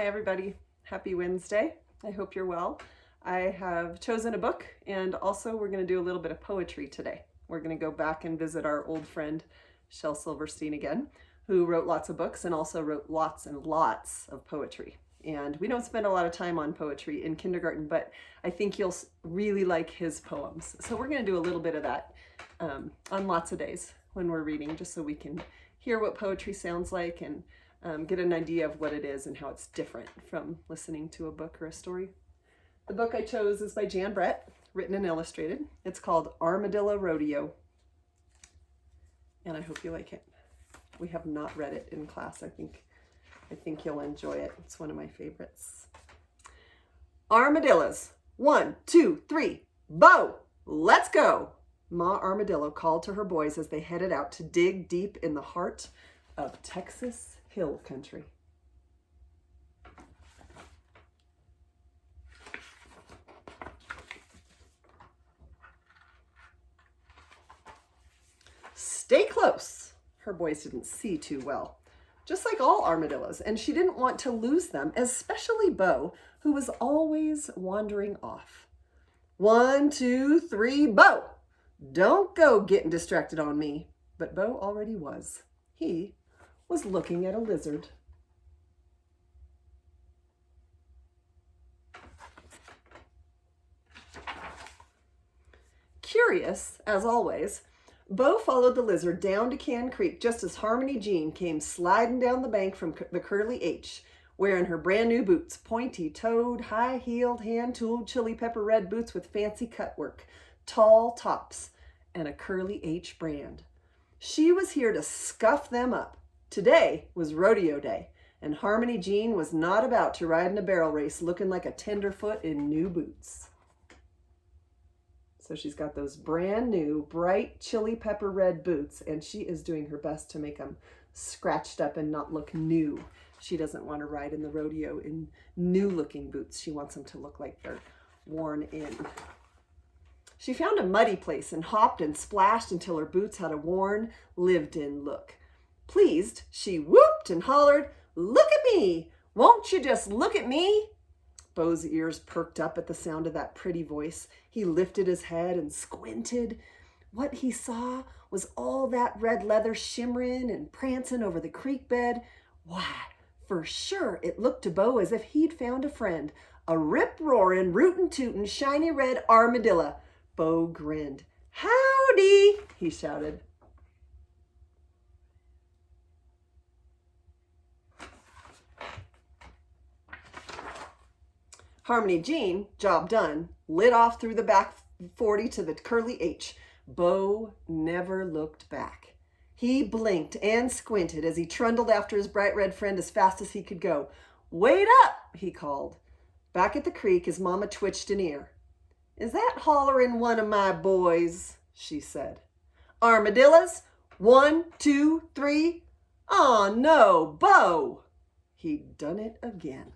Hi everybody, happy Wednesday. I hope you're well. I have chosen a book and also we're going to do a little bit of poetry today. We're going to go back and visit our old friend Shel Silverstein again, who wrote lots of books and also wrote lots and lots of poetry. And we don't spend a lot of time on poetry in kindergarten, but I think you'll really like his poems. So we're going to do a little bit of that on lots of days when we're reading, just so we can hear what poetry sounds like and get an idea of what it is and how it's different from listening to a book or a story. The book I chose is by Jan Brett, written and illustrated. It's called Armadillo, Rodeo, and I hope you like it. We have not read it in class. I think you'll enjoy it. It's one of my favorites. Armadillos. 1, 2, 3, bow! Let's go! Ma Armadillo called to her boys as they headed out to dig deep in the heart of Texas Hill Country. Stay close. Her boys didn't see too well, just like all armadillos, and she didn't want to lose them, especially Bo, who was always wandering off. 1, 2, 3, Bo! Don't go getting distracted on me. But Bo already was. He was looking at a lizard. Curious, as always, Bo followed the lizard down to Can Creek just as Harmony Jean came sliding down the bank from the Curly H, wearing her brand new boots, pointy-toed, high-heeled, hand-tooled, chili pepper red boots with fancy cutwork, tall tops, and a Curly H brand. She was here to scuff them up. Today was rodeo day, and Harmony Jean was not about to ride in a barrel race looking like a tenderfoot in new boots. So she's got those brand new, bright chili pepper red boots, and she is doing her best to make them scratched up and not look new. She doesn't want to ride in the rodeo in new-looking boots. She wants them to look like they're worn in. She found a muddy place and hopped and splashed until her boots had a worn, lived-in look. Pleased, she whooped and hollered, "Look at me! Won't you just look at me?" Bo's ears perked up at the sound of that pretty voice. He lifted his head and squinted. What he saw was all that red leather shimmering and prancing over the creek bed. Why, for sure it looked to Bo as if he'd found a friend, a rip-roaring, rootin'-tootin', shiny red armadillo. Bo grinned. "Howdy!" he shouted. Harmony Jean, job done, lit off through the back 40 to the Curly H. Bo never looked back. He blinked and squinted as he trundled after his bright red friend as fast as he could go. "Wait up!" he called. Back at the creek, his mama twitched an ear. "Is that hollering one of my boys?" she said. "Armadillos, 1, 2, 3. Oh no, Bo!" He'd done it again.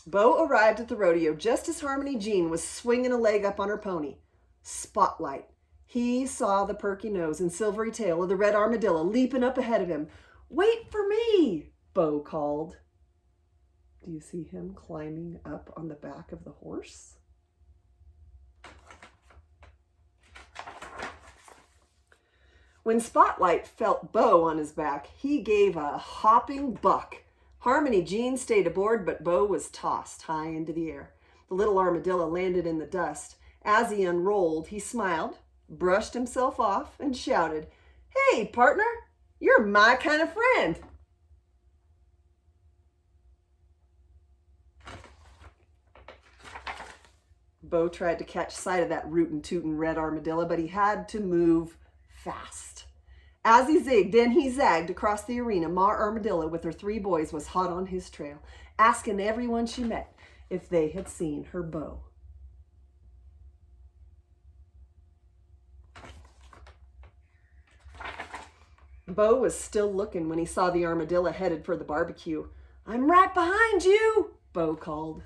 Bo arrived at the rodeo just as Harmony Jean was swinging a leg up on her pony. Spotlight. He saw the perky nose and silvery tail of the red armadillo leaping up ahead of him. "Wait for me!" Bo called. Do you see him climbing up on the back of the horse? When Spotlight felt Bo on his back, he gave a hopping buck. Harmony Jean stayed aboard, but Bo was tossed high into the air. The little armadillo landed in the dust. As he unrolled, he smiled, brushed himself off, and shouted, "Hey, partner, you're my kind of friend." Bo tried to catch sight of that rootin'-tootin' red armadillo, but he had to move fast. As he zigged and he zagged across the arena, Ma Armadillo with her 3 boys was hot on his trail, asking everyone she met if they had seen her Bo. Bo was still looking when he saw the armadillo headed for the barbecue. "I'm right behind you," Bo called.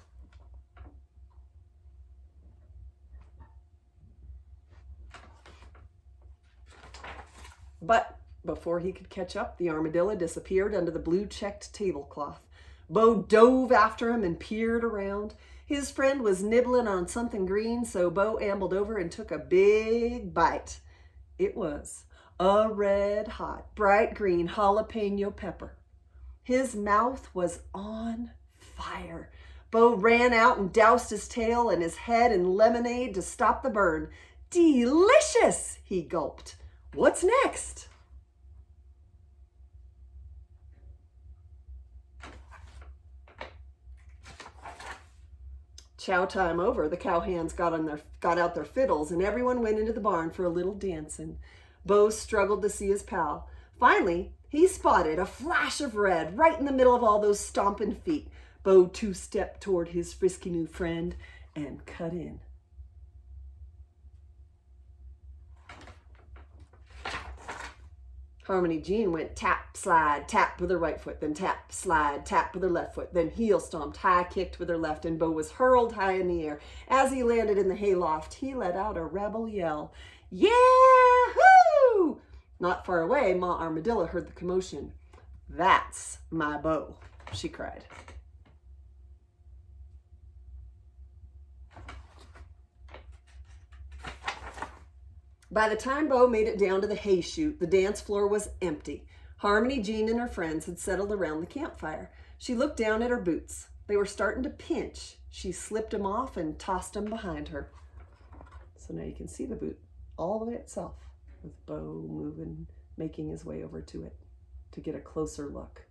But before he could catch up, the armadillo disappeared under the blue-checked tablecloth. Bo dove after him and peered around. His friend was nibbling on something green, so Bo ambled over and took a big bite. It was a red-hot, bright green jalapeno pepper. His mouth was on fire. Bo ran out and doused his tail and his head in lemonade to stop the burn. Delicious, he gulped. What's next? Chow time over, the cowhands got out their fiddles, and everyone went into the barn for a little dancing. Bo struggled to see his pal. Finally, he spotted a flash of red right in the middle of all those stomping feet. Bo two-stepped toward his frisky new friend and cut in. Harmony Jean went tap, slide, tap with her right foot, then tap, slide, tap with her left foot, then heel stomped, high kicked with her left, and Bo was hurled high in the air. As he landed in the hayloft, he let out a rebel yell. Yahoo! Not far away, Ma Armadillo heard the commotion. That's my Bo, she cried. By the time Bo made it down to the hay chute, the dance floor was empty. Harmony Jean and her friends had settled around the campfire. She looked down at her boots. They were starting to pinch. She slipped them off and tossed them behind her. So now you can see the boot all the way itself, with Bo moving, making his way over to it to get a closer look.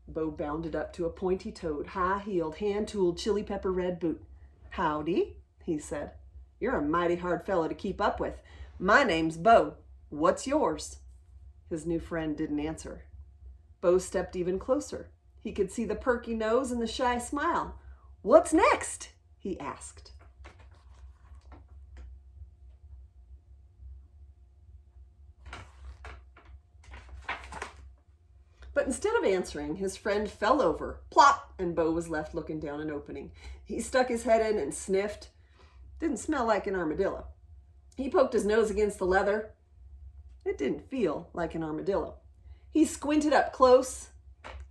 Bo bounded up to a pointy-toed, high-heeled, hand-tooled, chili pepper red boot. Howdy, he said. You're a mighty hard fellow to keep up with. My name's Bo. What's yours? His new friend didn't answer. Bo stepped even closer. He could see the perky nose and the shy smile. What's next? He asked. But instead of answering, his friend fell over, plop, and Bo was left looking down an opening. He stuck his head in and sniffed. Didn't smell like an armadillo. He poked his nose against the leather. It didn't feel like an armadillo. He squinted up close.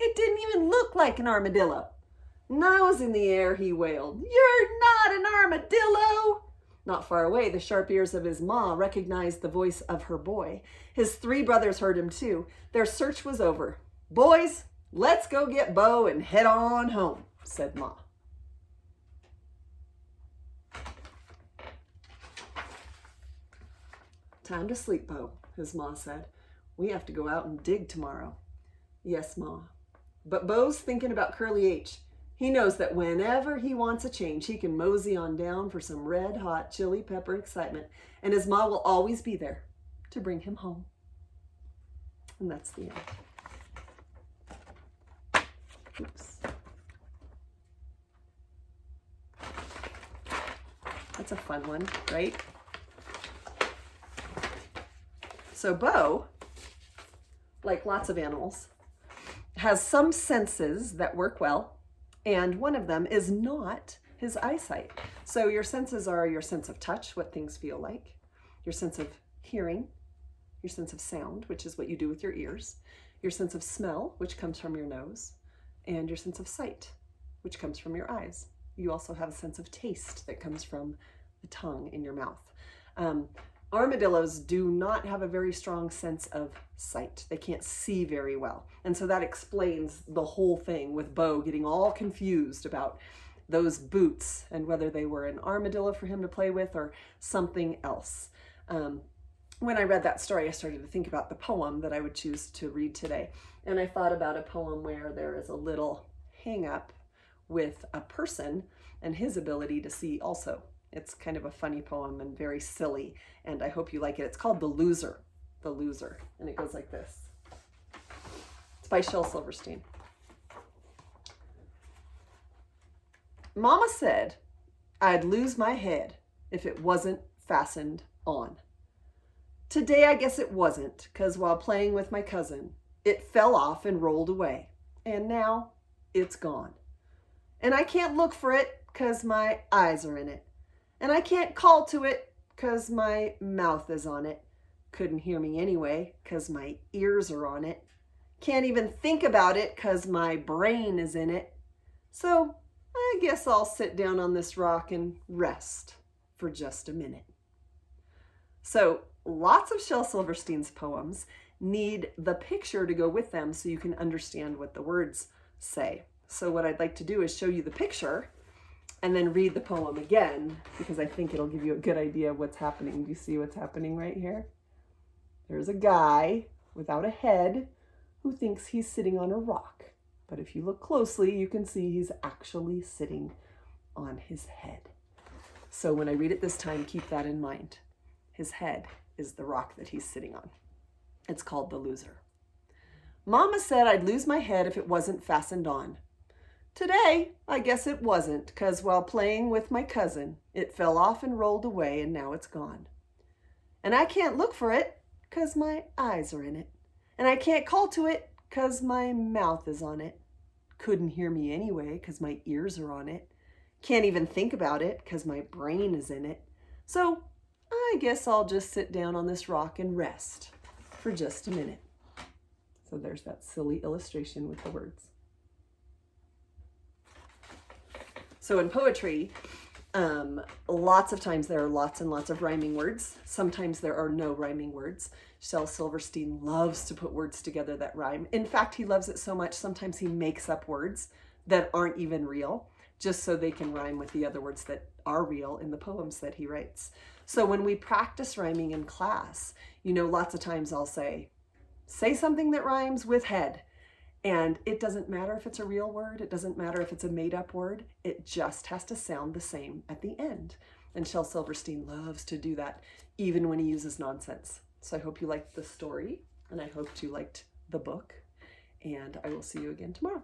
It didn't even look like an armadillo. Nose in the air, he wailed. You're not an armadillo! Not far away, the sharp ears of his ma recognized the voice of her boy. His 3 brothers heard him too. Their search was over. Boys, let's go get Bo and head on home, said Ma. Time to sleep, Bo, his ma said. We have to go out and dig tomorrow. Yes, Ma. But Bo's thinking about Curly H. He knows that whenever he wants a change, he can mosey on down for some red-hot chili pepper excitement, and his ma will always be there to bring him home. And that's the end. Oops. That's a fun one, right? So Bo, like lots of animals, has some senses that work well, and one of them is not his eyesight. So your senses are your sense of touch, what things feel like, your sense of hearing, your sense of sound, which is what you do with your ears, your sense of smell, which comes from your nose, and your sense of sight, which comes from your eyes. You also have a sense of taste that comes from the tongue in your mouth. Armadillos do not have a very strong sense of sight. They can't see very well. And so that explains the whole thing with Bo getting all confused about those boots and whether they were an armadillo for him to play with or something else. When I read that story, I started to think about the poem that I would choose to read today. And I thought about a poem where there is a little hang up with a person and his ability to see also. It's kind of a funny poem and very silly, and I hope you like it. It's called The Loser. The Loser. And it goes like this. It's by Shel Silverstein. Mama said I'd lose my head if it wasn't fastened on. Today I guess it wasn't, 'cause while playing with my cousin, it fell off and rolled away. And now it's gone. And I can't look for it 'cause my eyes are in it. And I can't call to it 'cause my mouth is on it. Couldn't hear me anyway, 'cause my ears are on it. Can't even think about it, 'cause my brain is in it. So I guess I'll sit down on this rock and rest for just a minute. So lots of Shel Silverstein's poems need the picture to go with them so you can understand what the words say. So what I'd like to do is show you the picture and then read the poem again, because I think it'll give you a good idea of what's happening. Do you see what's happening right here? There's a guy without a head who thinks he's sitting on a rock. But if you look closely, you can see he's actually sitting on his head. So when I read it this time, keep that in mind. His head is the rock that he's sitting on. It's called The Loser. Mama said I'd lose my head if it wasn't fastened on. Today, I guess it wasn't, 'cause while playing with my cousin, it fell off and rolled away, and now it's gone. And I can't look for it, 'cause my eyes are in it. And I can't call to it, 'cause my mouth is on it. Couldn't hear me anyway, 'cause my ears are on it. Can't even think about it, 'cause my brain is in it. So I guess I'll just sit down on this rock and rest for just a minute. So there's that silly illustration with the words. So in poetry, lots of times there are lots and lots of rhyming words. Sometimes there are no rhyming words. Shel Silverstein loves to put words together that rhyme. In fact, he loves it so much, sometimes he makes up words that aren't even real, just so they can rhyme with the other words that are real in the poems that he writes. So when we practice rhyming in class, lots of times I'll say something that rhymes with head. And it doesn't matter if it's a real word. It doesn't matter if it's a made-up word. It just has to sound the same at the end. And Shel Silverstein loves to do that, even when he uses nonsense. So I hope you liked the story, and I hope you liked the book. And I will see you again tomorrow.